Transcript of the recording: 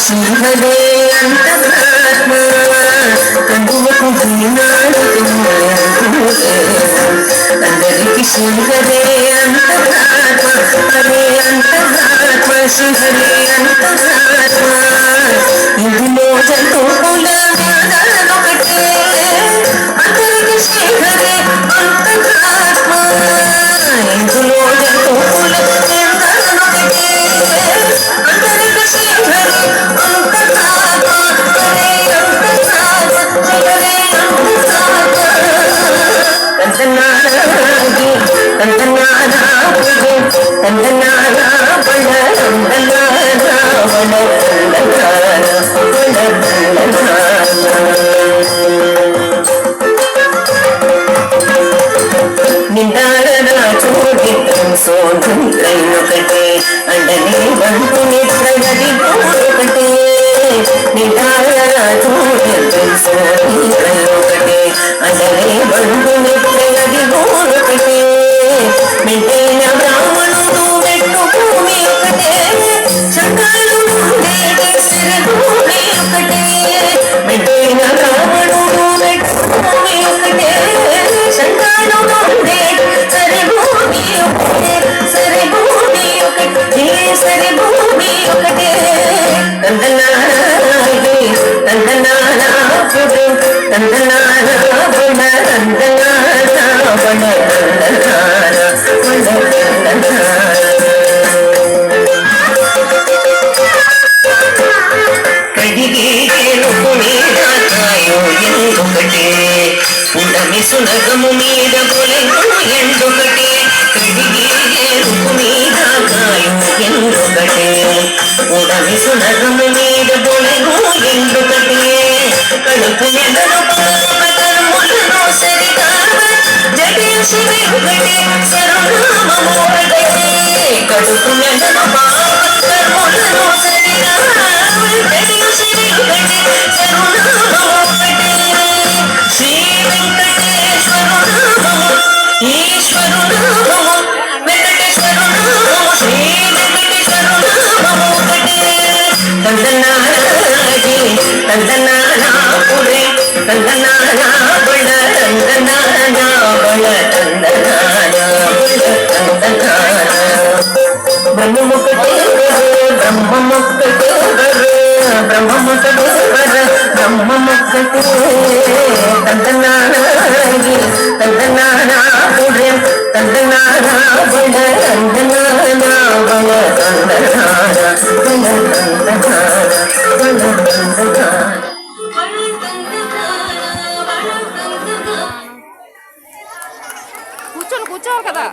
సింహదే అంతరాత్మ కందువకు అందరికి సింహదే అంతరాత్మ అదే అంతరాత్మ సింహదే అంతరాత్మ ఇందులో జంతువుల ఒకటే అందరికి సింహదే అంతరాత్మ ఇందులో జంతువుల ఒకటే అందరికి సింహదే సోదరులైనొకటే అండనే బంధు నిద్రగది ఒకటే సోదరులైనొకటే అండనే బంధు నిద్రగది ఒకటే మింటైన బ్రాహ్మణుడు మెట్టు భూమి ఒకటే చక్రాలు సిరభూమి ఒకటే మింటైన బ్రాహ్మణుడు మెట్టు భూమి ఒకటే చక్రాలు సరిభూమి ఒకటే సరిభూమి ఒకటే సరిభూమి ఒకటే తందనాగే తందనానా పుడు తందనానా బణ తందనానా బణ తందనానా బణ కడిగి ఏనుగు మీద కాయో ఎందుకటే ఉడమి సునగము మీద బొలెను ఎందుకటే కడిగి ఏనుగు మీద కాయో ఎందుకటే ఉడమి సునగము మీద బొలెను ఎందుకటే కడుపు మెదడు కర్ములను సరిగావ జటించివి ఒకటే సర్వనామము ఒకటే కడుపు మెదడు కర్ములను సరిగావ జటించివి ఒకటే సర్వనామము ఒకటే శ్రీ వెంకటేశ్వరు నామము ఈశ్వరు నామము వెంకటేశ్వరు నామము శ్రీ వెంకటేశ్వరు నామము ఒకటే తందనాగే తందనానా పురే తందనానా బళ తందనానా బళ తందనానా తందనానా బ్రహ్మముఖటే బ్రహ్మముఖటే బ్రహ్మముఖటే బ్రహ్మముఖటే తందనాగే తందనానా పురే తందనానా బళ తందనానా బళ తందనానా కూర్చోవాలి కదా.